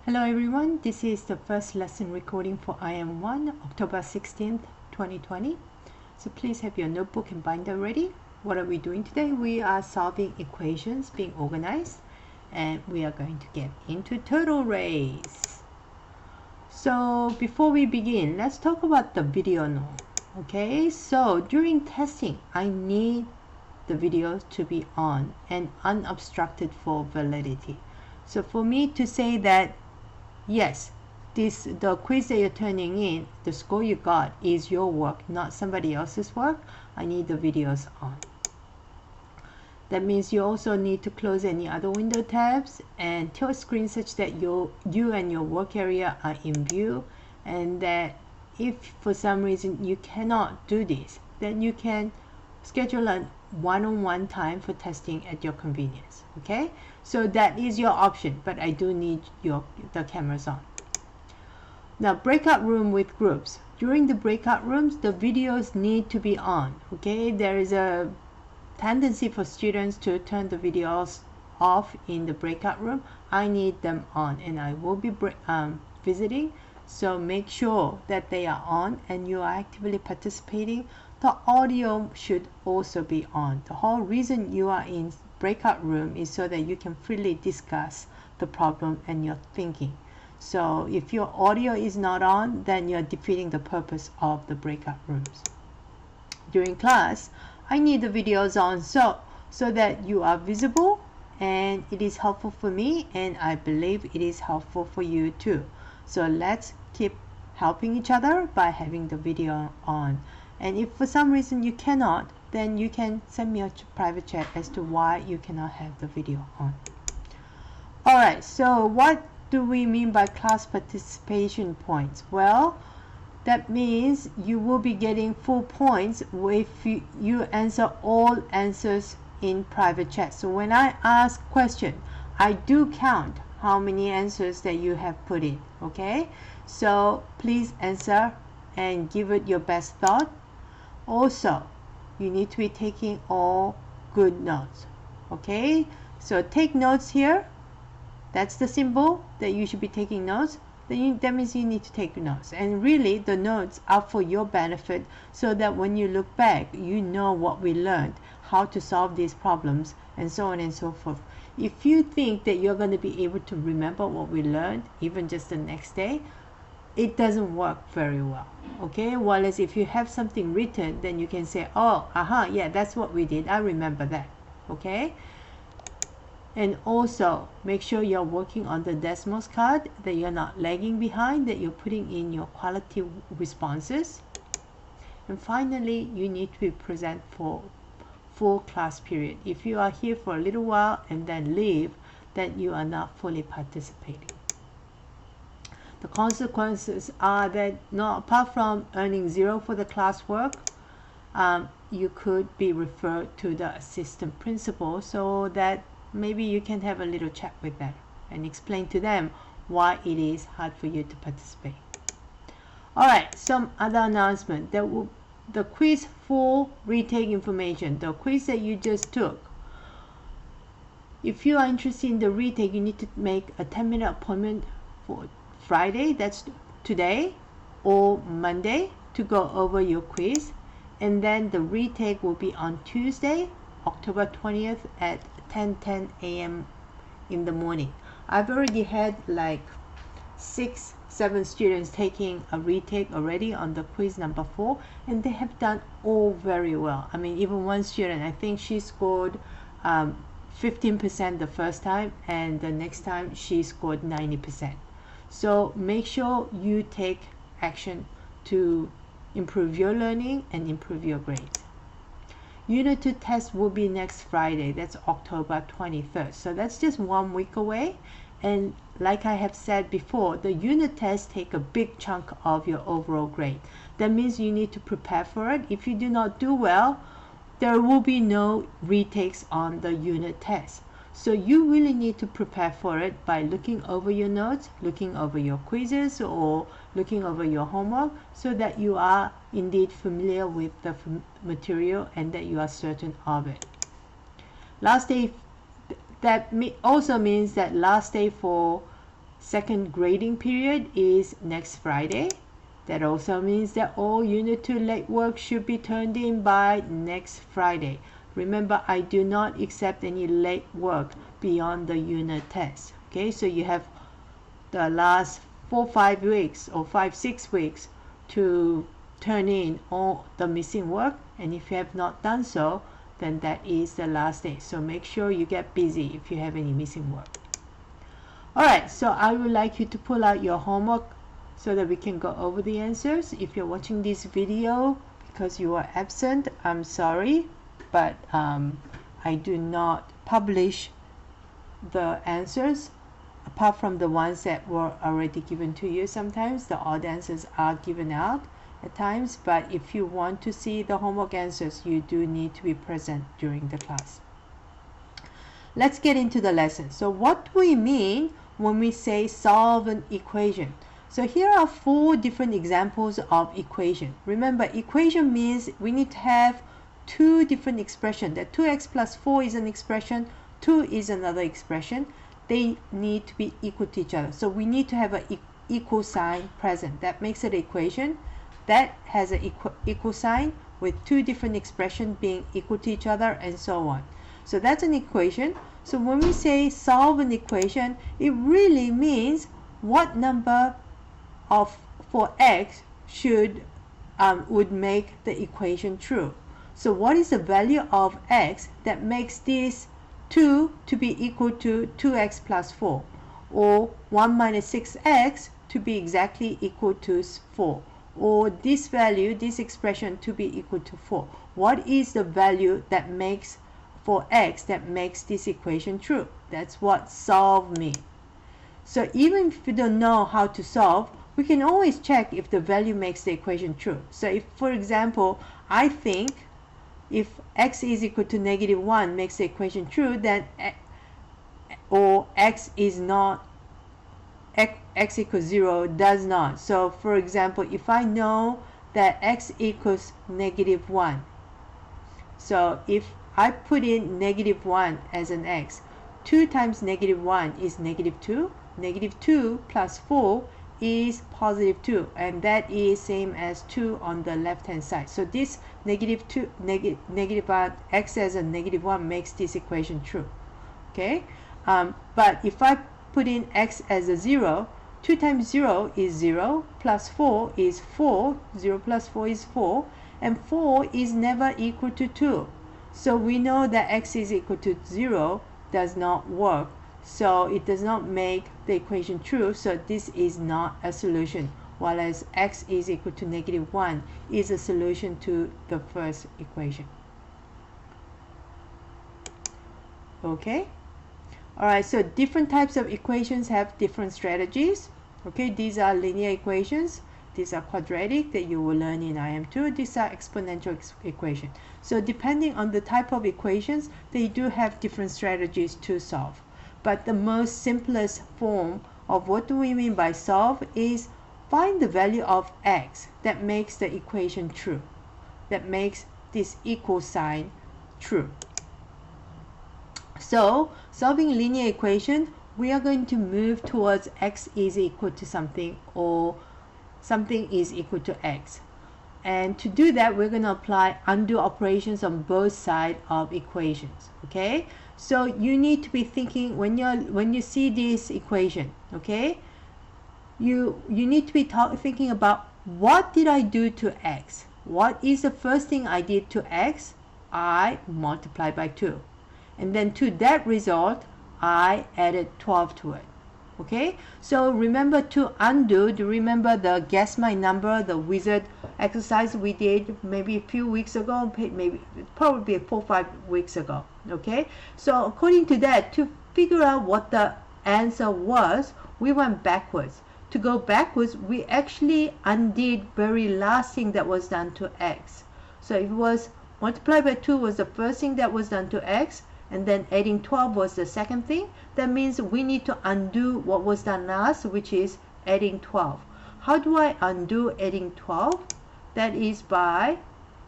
Hello everyone, this is the first lesson recording for IM1, October 16th, 2020. So please have your notebook and binder ready. What are we doing today? We are solving equations being organized, and we are going to get into turtle race. So before we begin, let's talk about the video now. Okay, so during testing, I need the video to be on and unobstructed for validity. So for me to say that yes, the quiz that you're turning in, the score you got is your work, not somebody else's work, I need the videos on. That means you also need to close any other window tabs and tilt screen such that you and your work area are in view, and that if for some reason you cannot do this, then you can schedule a one-on-one time for testing at your convenience. Okay, so that is your option, but I do need the cameras on. Now, breakout room with groups. During the breakout rooms, the videos need to be on. Okay, there is a tendency for students to turn the videos off in the breakout room. I need them on, and I will be visiting, so make sure that they are on and you are actively participating. The audio should also be on. The whole reason you are in breakout room is so that you can freely discuss the problem and your thinking. So if your audio is not on, then you're defeating the purpose of the breakout rooms. During class, I need the videos on so that you are visible, and it is helpful for me, and I believe it is helpful for you too. So let's keep helping each other by having the video on. And if for some reason you cannot, then you can send me a private chat as to why you cannot have the video on. Alright, so what do we mean by class participation points? Well, that means you will be getting full points if you answer all answers in private chat. So when I ask question, I do count how many answers that you have put in. Okay, so please answer and give it your best thought. Also, you need to be taking all good notes. Okay, so take notes here. That's the symbol that you should be taking notes. That means you need to take notes, and really the notes are for your benefit, so that when you look back, you know what we learned, how to solve these problems, and so on and so forth. If you think that you're going to be able to remember what we learned even just the next day, it doesn't work very well. Okay, whereas if you have something written, then you can say, oh, yeah, that's what we did, I remember that. Okay, and also make sure you're working on the Desmos card, that you're not lagging behind, that you're putting in your quality responses. And finally, you need to be present for full class period. If you are here for a little while and then leave, then you are not fully participating. The consequences are that apart from earning 0 for the classwork, you could be referred to the assistant principal, so that maybe you can have a little chat with them and explain to them why it is hard for you to participate. Alright, some other announcement. The quiz for retake information, the quiz that you just took. If you are interested in the retake, you need to make a 10-minute appointment for Friday, that's today, or Monday, to go over your quiz. And then the retake will be on Tuesday, October 20th at 10:10 a.m. in the morning. I've already had like 6-7 students taking a retake already on the quiz number 4, and they have done all very well. I mean, even one student, I think she scored 15% the first time, and the next time she scored 90%. So make sure you take action to improve your learning and improve your grades. Unit 2 test will be next Friday, that's October 23rd. So that's just 1 week away. And like I have said before, the unit tests take a big chunk of your overall grade. That means you need to prepare for it. If you do not do well, there will be no retakes on the unit test. So you really need to prepare for it by looking over your notes, looking over your quizzes, or looking over your homework, so that you are indeed familiar with the material and that you are certain of it. Last day, that also means that last day for Second grading period is next Friday. That also means that all Unit 2 late work should be turned in by next Friday. Remember, I do not accept any late work beyond the unit test. Okay, so you have the last 4-5 weeks or 5-6 weeks to turn in all the missing work, and if you have not done so, then that is the last day. So make sure you get busy if you have any missing work. Alright, so I would like you to pull out your homework so that we can go over the answers. If you're watching this video because you are absent, I'm sorry, but I do not publish the answers apart from the ones that were already given to you. Sometimes the odd answers are given out at times, but if you want to see the homework answers, you do need to be present during the class. Let's get into the lesson. So what do we mean when we say solve an equation? So here are 4 different examples of equation. Remember, equation means we need to have 2 different expressions. That 2x plus 4 is an expression, 2 is another expression. They need to be equal to each other. So we need to have an equal sign present. That makes it an equation that has an equal sign with 2 different expressions being equal to each other, and so on. So that's an equation. So when we say solve an equation, it really means what number for x would make the equation true. So what is the value of x that makes this 2 to be equal to 2x plus 4, or 1 minus 6x to be exactly equal to 4, or this value, this expression, to be equal to 4. What is the value that makes for x that makes this equation true? That's what solve means. So even if we don't know how to solve, we can always check if the value makes the equation true. So if, for example, I think if x is equal to -1 makes the equation true, then or x is not, x equals 0 does not. So for example, if I know that x equals -1, so if I put in -1 as an x, 2 times -1 is -2. -2 plus 4 is +2, and that is same as 2 on the left hand side. So this x as a -1 makes this equation true. Okay, but if I put in x as a 0, 2 times 0 is 0, plus 4 is 4, 0 plus 4 is 4, and 4 is never equal to 2. So we know that x is equal to 0 does not work. So it does not make the equation true, so this is not a solution, while as x is equal to -1 is a solution to the first equation. Okay, alright, so different types of equations have different strategies. Okay, these are linear equations, these are quadratic that you will learn in IM2, these are exponential equations. So depending on the type of equations, they do have different strategies to solve. But the most simplest form of what do we mean by solve is find the value of x that makes the equation true, that makes this equal sign true. So solving linear equation, we are going to move towards x is equal to something, or something is equal to x. And to do that, we're going to apply undo operations on both sides of equations. Okay, so you need to be thinking when you see this equation, okay, you need to be thinking about what did I do to x? What is the first thing I did to x? I multiplied by 2, and then to that result I added 12 to it. Okay, so remember to undo, do you remember the guess my number, the wizard exercise we did maybe a few weeks ago, maybe probably 4 or 5 weeks ago? Okay, so according to that, to figure out what the answer was, we went backwards. To go backwards, we actually undid very last thing that was done to x. So it was multiplied by 2 was the first thing that was done to x, and then adding 12 was the second thing. That means we need to undo what was done last, which is adding 12. How do I undo adding 12? That is by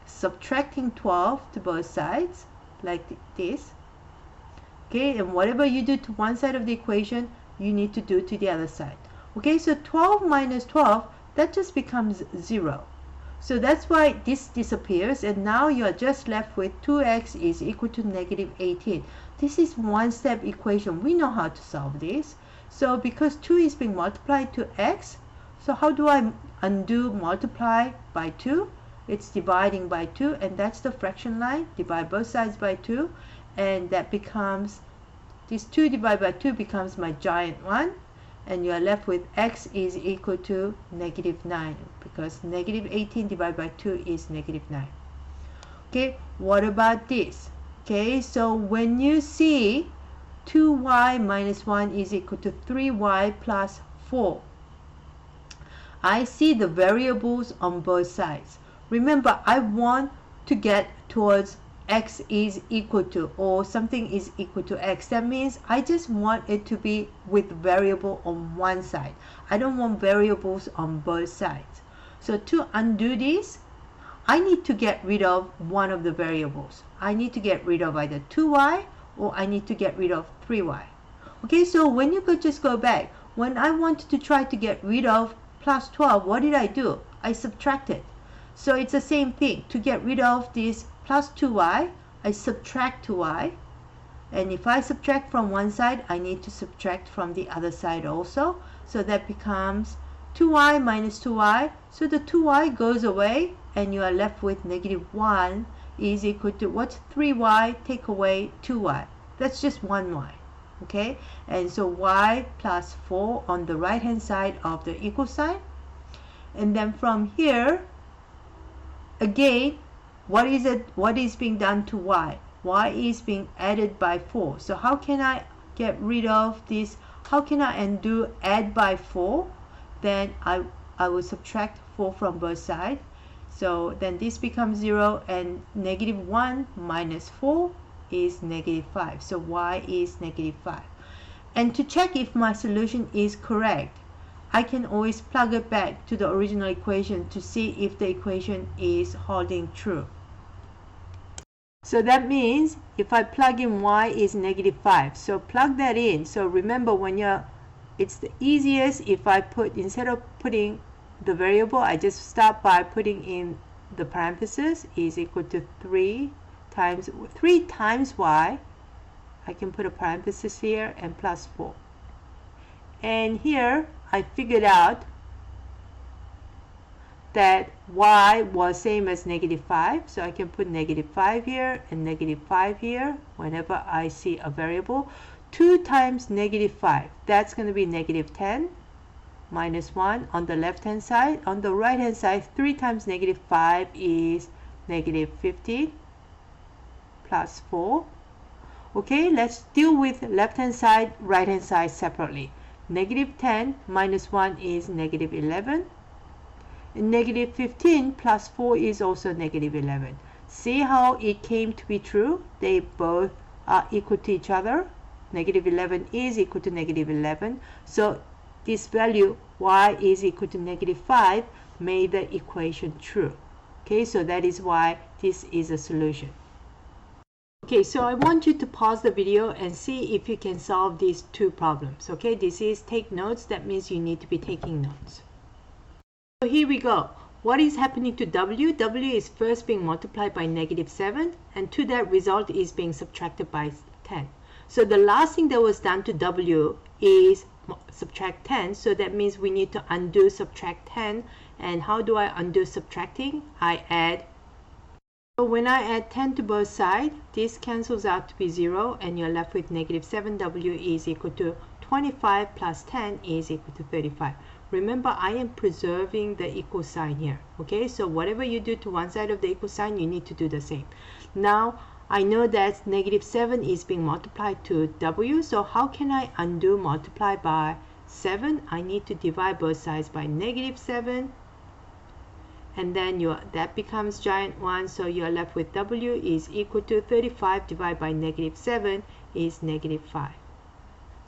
subtracting 12 to both sides, like this. Okay, and whatever you do to one side of the equation, you need to do to the other side. Okay, so 12 minus 12, that just becomes 0. So that's why this disappears, and now you're just left with 2x is equal to negative 18. This is one-step equation. We know how to solve this. So because 2 is being multiplied to x, so how do I undo multiply by 2? It's dividing by 2, and that's the fraction line. Divide both sides by 2, and that becomes, this 2 divided by 2 becomes my giant one. And you are left with x is equal to negative 9, because negative 18 divided by 2 is negative 9. Okay, what about this? Okay, so when you see 2y minus 1 is equal to 3y plus 4, I see the variables on both sides. Remember, I want to get towards x is equal to, or something is equal to x. That means I just want it to be with variable on one side. I don't want variables on both sides. So to undo this, I need to get rid of one of the variables. I need to get rid of either 2y or I need to get rid of 3y. Okay, so when you could just go back, when I wanted to try to get rid of plus 12, what did I do? I subtracted. So it's the same thing. To get rid of this plus 2y, I subtract 2y. And if I subtract from one side, I need to subtract from the other side also. So that becomes 2y minus 2y. So the 2y goes away, and you are left with negative 1 is equal to, what's 3y? Take away 2y. That's just 1y. Okay? And so y plus 4 on the right hand side of the equal sign. And then from here, again, what is being done to y? Y is being added by 4. So how can I get rid of this? How can I undo add by 4? Then I will subtract 4 from both sides. So then this becomes 0, and negative 1 minus 4 is negative 5. So y is negative 5. And to check if my solution is correct, I can always plug it back to the original equation to see if the equation is holding true. So that means if I plug in y is negative 5, so plug that in. So remember, it's the easiest if I put, instead of putting the variable, I just start by putting in the parentheses is equal to 3 times y. I can put a parenthesis here and plus 4. And here I figured out that y was same as negative 5, so I can put negative 5 here and negative 5 here whenever I see a variable. 2 times negative 5, that's going to be negative 10 minus 1 on the left hand side. On the right hand side, 3 times negative 5 is negative 15 plus 4. Okay, let's deal with left hand side, right hand side separately. Negative 10 minus 1 is negative 11. And negative 15 plus 4 is also negative 11. See how it came to be true? They both are equal to each other. Negative 11 is equal to negative 11. So this value, y is equal to negative 5, made the equation true. Okay, so that is why this is a solution. Okay, so I want you to pause the video and see if you can solve these two problems. Okay, this is take notes. That means you need to be taking notes. So here we go. What is happening to w? W is first being multiplied by negative 7, and to that result is being subtracted by 10. So the last thing that was done to w is subtract 10. So that means we need to undo subtract 10. And how do I undo subtracting? I add. So when I add 10 to both sides, this cancels out to be 0, and you're left with negative 7w is equal to 25 plus 10 is equal to 35. Remember, I am preserving the equal sign here. Okay, so whatever you do to one side of the equal sign, you need to do the same. Now, I know that negative 7 is being multiplied to w, so how can I undo multiply by 7? I need to divide both sides by negative 7, and then that becomes giant 1, so you're left with w is equal to 35 divided by negative 7 is negative 5.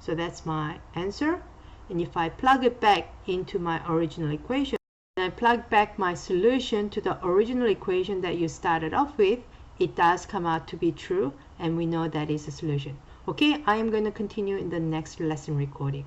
So that's my answer. And if I plug it back into my original equation, and I plug back my solution to the original equation that you started off with, it does come out to be true, and we know that is a solution. Okay, I am going to continue in the next lesson recording.